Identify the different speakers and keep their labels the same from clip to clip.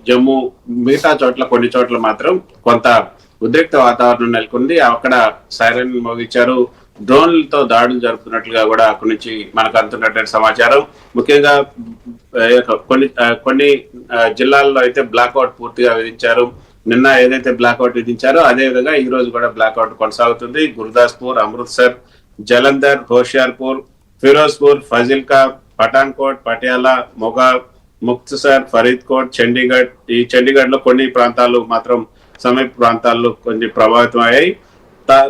Speaker 1: జమ్మూ మిగతా చోట్ల కొన్ని చోట్ల మాత్రం కొంత ఉద్రిక్త వాతావరణం నెలకొంది. అక్కడ సైరన్ మోగించారు. డ్రోన్లతో దాడులు జరుపుతున్నట్లుగా కూడా అక్కడి నుంచి మనకు అందుతున్నటువంటి సమాచారం. ముఖ్యంగా కొన్ని జిల్లాల్లో అయితే బ్లాక్అవుట్ పూర్తిగా విధించారు. నిన్న ఏదైతే బ్లాక్అవుట్ విధించారో అదే విధంగా ఈ రోజు కూడా బ్లాక్అవుట్ కొనసాగుతుంది. గుర్దాస్పూర్, అమృత్సర్, జలంధర్, హోషియార్పూర్, ఫిరోజ్పూర్, ఫజిల్కా, పఠాన్కోట్, పటియాలా, మొగా, ముక్తసర్, ఫరీద్కోట్, చండీగఢ్, ఈ చండీగఢ్ లో కొన్ని ప్రాంతాలు మాత్రం సమీప ప్రాంతాల్లో కొన్ని ప్రభావితం అయ్యాయి.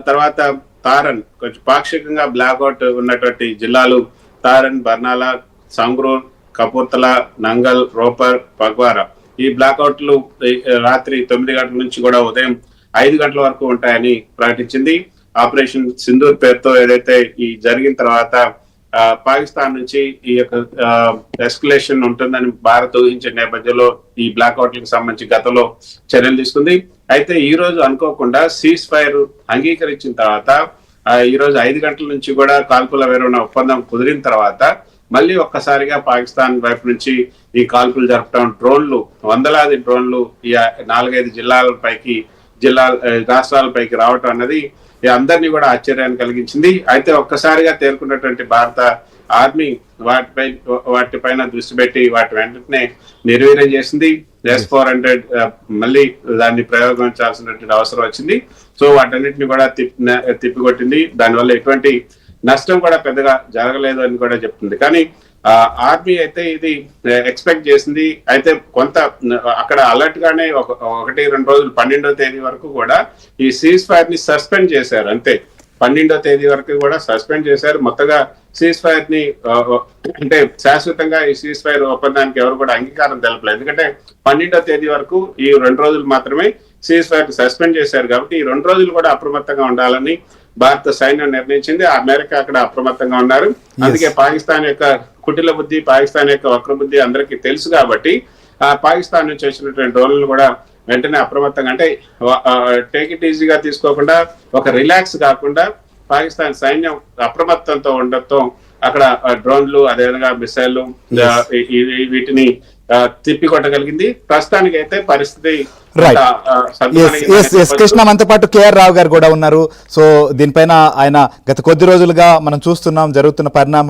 Speaker 1: తర్వాత తారన్ కొంచెం పాక్షికంగా బ్లాక్అవుట్ ఉన్నటువంటి జిల్లాలు తారన్, బర్నాలా, సంగ్రూర్, కపూర్తలా, నంగల్, రోపర్, పగ్వారా. ఈ బ్లాక్అవుట్లు రాత్రి 9 గంటల నుంచి కూడా ఉదయం 5 గంటల వరకు ఉంటాయని ప్రకటించింది. ఆపరేషన్ సింధూర్ పేరుతో ఏదైతే ఈ జరిగిన తర్వాత పాకిస్తాన్ నుంచి ఈ యొక్క ఎస్కలేషన్ ఉంటుందని భారత్ ఊహించిన నేపథ్యంలో ఈ బ్లాక్అవుట్లకు సంబంధించి గతంలో చర్యలు తీసుకుంది. అయితే ఈ రోజు అనుకోకుండా సీజ్ ఫైర్ అంగీకరించిన తర్వాత ఈ రోజు 5 గంటల నుంచి కూడా కాల్పుల విరమణ ఒప్పందం కుదిరిన తర్వాత మళ్ళీ ఒక్కసారిగా పాకిస్తాన్ వైపు నుంచి ఈ కాల్పులు జరపడం, డ్రోన్లు, వందలాది డ్రోన్లు ఈ 4-5 రాష్ట్రాలపైకి రావటం అన్నది అందరినీ కూడా ఆశ్చర్యాన్ని కలిగించింది. అయితే ఒక్కసారిగా తేరుకున్నటువంటి భారత ఆర్మీ వాటిపైన దృష్టి పెట్టి వాటి వెంటనే నిర్వీర్యం చేసింది. S-400 మళ్ళీ దాన్ని ప్రయోగించాల్సినటువంటి అవసరం వచ్చింది. సో వాటన్నిటిని కూడా తిప్పికొట్టింది. దానివల్ల ఎటువంటి నష్టం కూడా పెద్దగా జరగలేదు అని కూడా చెప్తుంది. కానీ ఆర్మీ అయితే ఇది ఎక్స్పెక్ట్ చేసింది. అయితే కొంత అక్కడ అలర్ట్ గానే 1-2 రోజులు 12వ తేదీ వరకు కూడా ఈ సీజ్ ఫైర్ ని సస్పెండ్ చేశారు. అంతే, 12వ తేదీ వరకు కూడా సస్పెండ్ చేశారు. మొత్తగా సీజ్ ఫైర్ ని అంటే శాశ్వతంగా ఈ సీజ్ ఫైర్ ఒప్పందానికి ఎవరు కూడా అంగీకారం తెలపలేదు. ఎందుకంటే 12వ తేదీ వరకు ఈ 2 రోజులు మాత్రమే సీజ్ ఫైర్ సస్పెండ్ చేశారు. కాబట్టి ఈ 2 రోజులు కూడా అప్రమత్తంగా ఉండాలని భారత సైన్యం నిర్ణయించింది. ఆ మేరకు అక్కడ అప్రమత్తంగా ఉన్నారు. అందుకే పాకిస్తాన్ యొక్క కుటిల బుద్ధి, పాకిస్తాన్ యొక్క వక్ర బుద్ధి అందరికీ తెలుసు. కాబట్టి ఆ పాకిస్తాన్ నుంచి వచ్చినటువంటి డ్రోన్లు కూడా వెంటనే అప్రమత్తంగా, అంటే టేక్ ఇట్ ఈజీగా తీసుకోకుండా, ఒక రిలాక్స్ కాకుండా పాకిస్తాన్ సైన్యం అప్రమత్తంతో ఉండటంతో అక్కడ డ్రోన్లు, అదేవిధంగా మిసైళ్లు వీటిని తిప్పికొట్టగలిగింది. ప్రస్తుతానికి అయితే పరిస్థితి
Speaker 2: కృష్ణ, మనతో పాటు కేఆర్ రావు గారు కూడా ఉన్నారు. సో దీనిపైన ఆయన గత కొద్ది రోజులుగా మనం చూస్తున్నాం జరుగుతున్న పరిణామాలపై